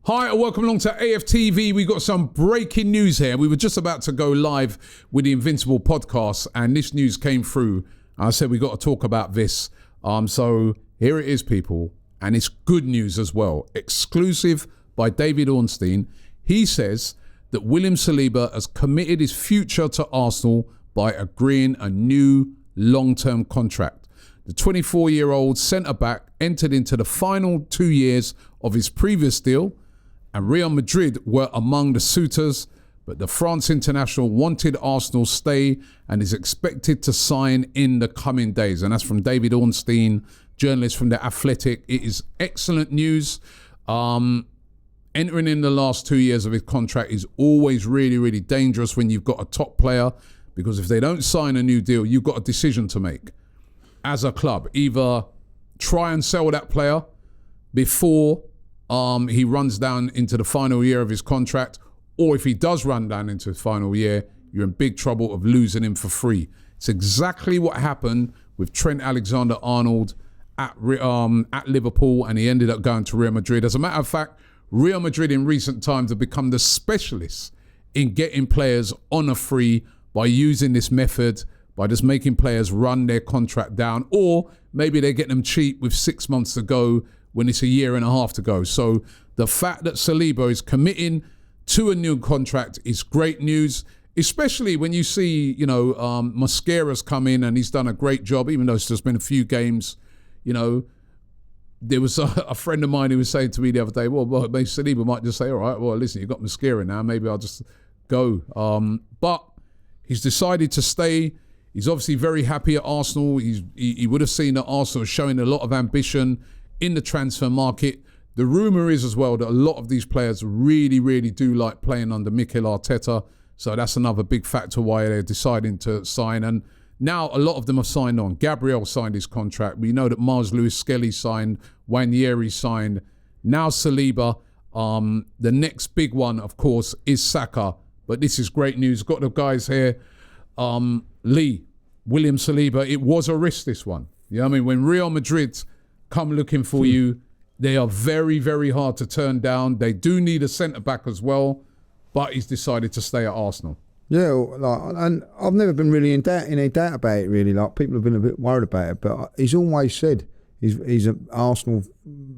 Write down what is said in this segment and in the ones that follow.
Hi, and welcome along to AFTV. We got some breaking news here. We were just about to go live with the Invincible podcast, and this news came through. I said we got to talk about this. So here it is, people, and it's good news as well. Exclusive by David Ornstein. He says that William Saliba has committed his future to Arsenal by agreeing a new long-term contract. The 24-year-old centre-back entered into the final 2 years of his previous deal, and Real Madrid were among the suitors, but the France international wanted Arsenal's stay and is expected to sign in the coming days. And that's from David Ornstein, journalist from The Athletic. It is excellent news. Entering in the last 2 years of his contract is always really, really dangerous when you've got a top player, because if they don't sign a new deal, you've got a decision to make as a club. Either try and sell that player before he runs down into the final year of his contract, or if he does run down into his final year, you're in big trouble of losing him for free. It's exactly what happened with Trent Alexander-Arnold at Liverpool, and he ended up going to Real Madrid. As a matter of fact, Real Madrid in recent times have become the specialists in getting players on a free by using this method, by just making players run their contract down, or maybe they get them cheap with 6 months to go when it's a year and a half to go. So the fact that Saliba is committing to a new contract is great news, especially when you see, Mascara's come in and he's done a great job, even though it's just been a few games. There was a friend of mine who was saying to me the other day, well, maybe Saliba might just say, all right, well, listen, you've got Mascara now, maybe I'll just go. But he's decided to stay. He's obviously very happy at Arsenal. He would have seen that Arsenal is showing a lot of ambition in the transfer market. The rumour is as well that a lot of these players really, really do like playing under Mikel Arteta. So that's another big factor why they're deciding to sign. And now a lot of them have signed on. Gabriel signed his contract. We know that Mars Lewis-Skelly signed. Wanyeri signed. Now Saliba. The next big one, of course, is Saka. But this is great news. Got the guys here. Lee, William Saliba, it was a risk, this one. You know what I mean? When Real Madrid come looking for you, they are very, very hard to turn down. They do need a centre-back as well, but he's decided to stay at Arsenal. Yeah, and I've never been really in any doubt about it, really. Like, people have been a bit worried about it, but he's always said he's an Arsenal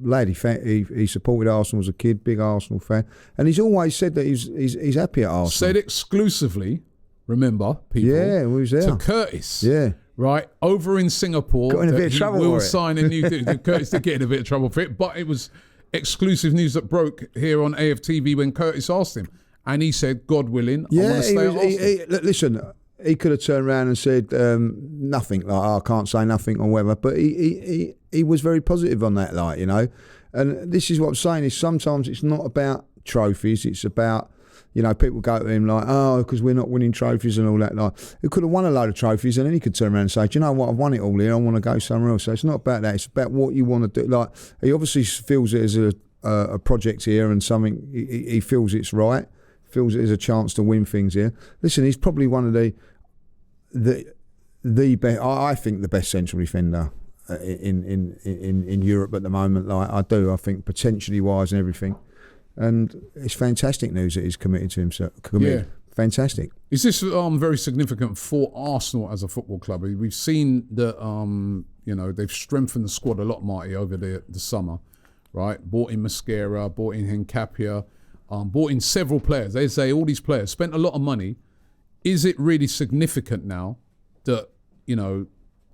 lad. He supported Arsenal as a kid, big Arsenal fan, and he's always said that he's happy at Arsenal. Said exclusively, remember, people, yeah, we was there. to Curtis. Yeah. Right, over in Singapore, got in a bit of trouble will for it. sign a new deal. Curtis did get in a bit of trouble for it, but it was exclusive news that broke here on AFTV when Curtis asked him, and he said, God willing, I want to stay at Arsenal. Listen, he could have turned around and said nothing, like, I can't say nothing or whatever, but he was very positive on that, and this is what I'm saying, is sometimes it's not about trophies, it's about, people go to him like, oh, because we're not winning trophies and all that. Like, he could have won a load of trophies, and then he could turn around and say, do you know what, I've won it all here, I want to go somewhere else. So it's not about that, it's about what you want to do. Like, he obviously feels it as a project here, and something, he feels it's right, feels it as a chance to win things here. Listen, he's probably one of the best, I think the best central defender in Europe at the moment. Like, I do, I think potentially wise and everything. And it's fantastic news that he's committed to himself. Yeah. Fantastic. Is this very significant for Arsenal as a football club? We've seen that they've strengthened the squad a lot, Marty, over the summer, right? Bought in Mascara, bought in Hincapia, bought in several players. They say all these players spent a lot of money. Is it really significant now that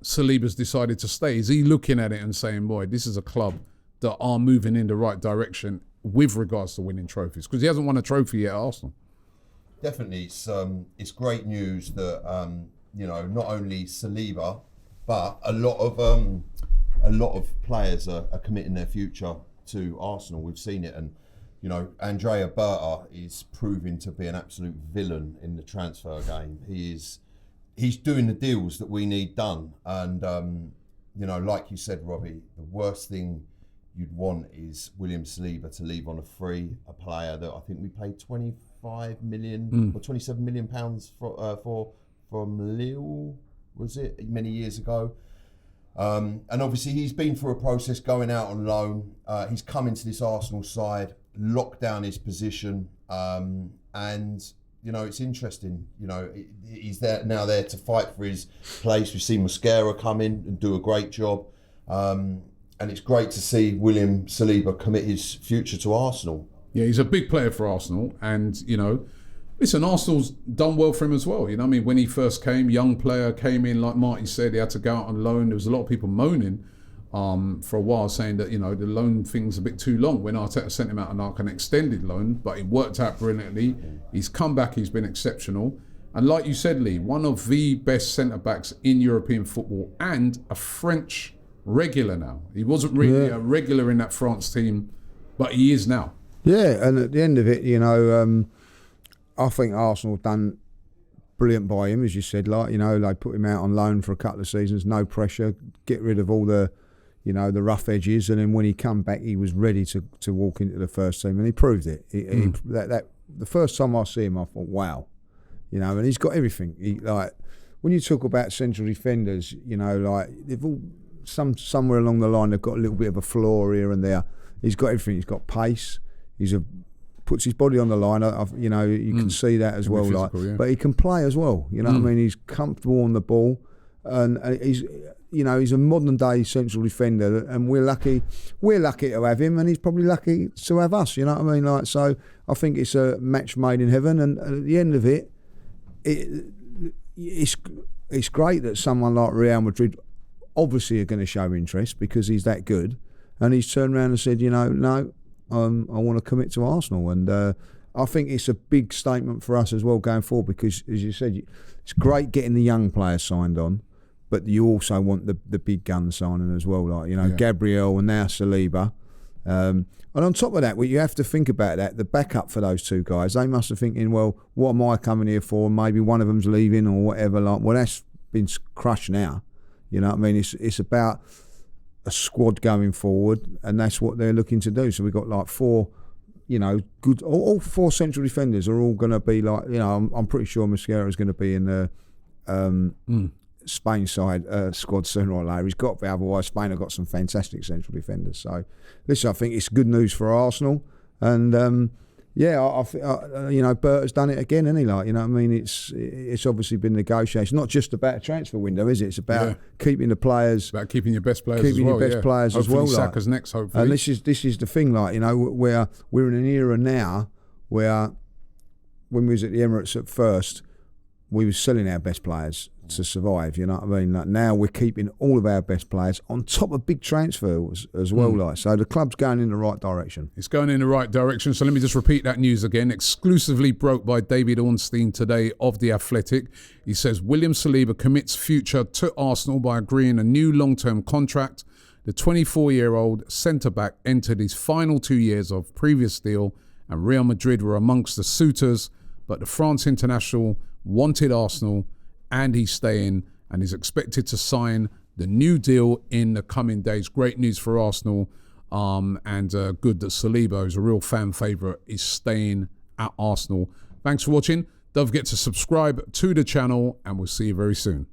Saliba's decided to stay? Is he looking at it and saying, boy, this is a club that are moving in the right direction with regards to winning trophies? Because he hasn't won a trophy yet at Arsenal. Definitely, it's great news that not only Saliba, but a lot of players are committing their future to Arsenal. We've seen it, and Andrea Berta is proving to be an absolute villain in the transfer game. He's doing the deals that we need done, and like you said, Robbie, the worst thing you'd want is William Saliba to leave on a free, a player that I think we paid 25 million or 27 million pounds for from Lille, was it, many years ago. And obviously he's been through a process going out on loan. He's come into this Arsenal side, lock down his position, and you know, it's interesting. You know, he's there to fight for his place. We've seen Mosquera come in and do a great job, and it's great to see William Saliba commit his future to Arsenal. Yeah, he's a big player for Arsenal, and you know, listen, Arsenal's done well for him as well. You know, I mean, when he first came, young player came in, like Marty said, he had to go out on loan. There was a lot of people moaning for a while, saying that, you know, the loan thing's a bit too long when Arteta sent him out on like an extended loan, but it worked out brilliantly. He's come back, he's been exceptional. And like you said, Lee, one of the best centre-backs in European football and a French regular now. He wasn't really a regular in that France team, but he is now. Yeah, and at the end of it, you know, I think Arsenal done brilliant by him, as you said. Like, you know, they put him out on loan for a couple of seasons, no pressure, get rid of all the, you know, the rough edges, and then when he come back, he was ready to walk into the first team, and he proved it. That the first time I see him, I thought, wow, you know, and he's got everything. He, like, when you talk about central defenders, you know, like they've all somewhere along the line they've got a little bit of a flaw here and there. He's got everything. He's got pace. Puts his body on the line. You know, you can see that as well. Physical, like, but he can play as well. You know what I mean? He's comfortable on the ball, and he's, you know, he's a modern day central defender, and we're lucky to have him, and he's probably lucky to have us. You know what I mean? Like, so I think it's a match made in heaven, and at the end of it, it's great that someone like Real Madrid obviously are going to show interest because he's that good, and he's turned around and said, you know, no. I want to commit to Arsenal, and I think it's a big statement for us as well going forward, because, as you said, it's great getting the young players signed on, but you also want the big guns signing as well, like, you know, Gabriel and now Saliba. And on top of that, well, you have to think about that, the backup for those two guys. They must have thinking, well, what am I coming here for? Maybe one of them's leaving or whatever. Like, well, that's been crushed now. You know what I mean? It's about a squad going forward, and that's what they're looking to do. So we've got like four, you know, good. All four central defenders are all going to be like, you know, I'm pretty sure Mosquera is going to be in the Spain side squad sooner or later. He's got to be, otherwise Spain have got some fantastic central defenders. So listen, I think it's good news for Arsenal, and you know, Bert has done it again, hasn't he? Like, you know what I mean? It's obviously been negotiations. Not just about a transfer window, is it? It's about keeping the players. About keeping your best players keeping as well. Your best players hopefully as well. Saka's next, hopefully. And this is the thing, like, you know, where we're in an era now where when we was at the Emirates at first, we were selling our best players to survive, you know what I mean? Like, now we're keeping all of our best players on top of big transfers as well. Like, so the club's going in the right direction. It's going in the right direction. So let me just repeat that news again. Exclusively broke by David Ornstein today of The Athletic. He says William Saliba commits future to Arsenal by agreeing a new long-term contract. The 24-year-old centre-back entered his final 2 years of previous deal, and Real Madrid were amongst the suitors, but the France international wanted Arsenal, and he's staying and is expected to sign the new deal in the coming days. Great news for Arsenal, and good that Saliba, who's a real fan favourite, is staying at Arsenal. Thanks for watching. Don't forget to subscribe to the channel, and we'll see you very soon.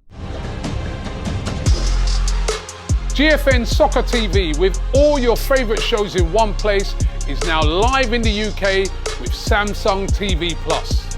GFN Soccer TV, with all your favourite shows in one place, is now live in the UK with Samsung TV Plus.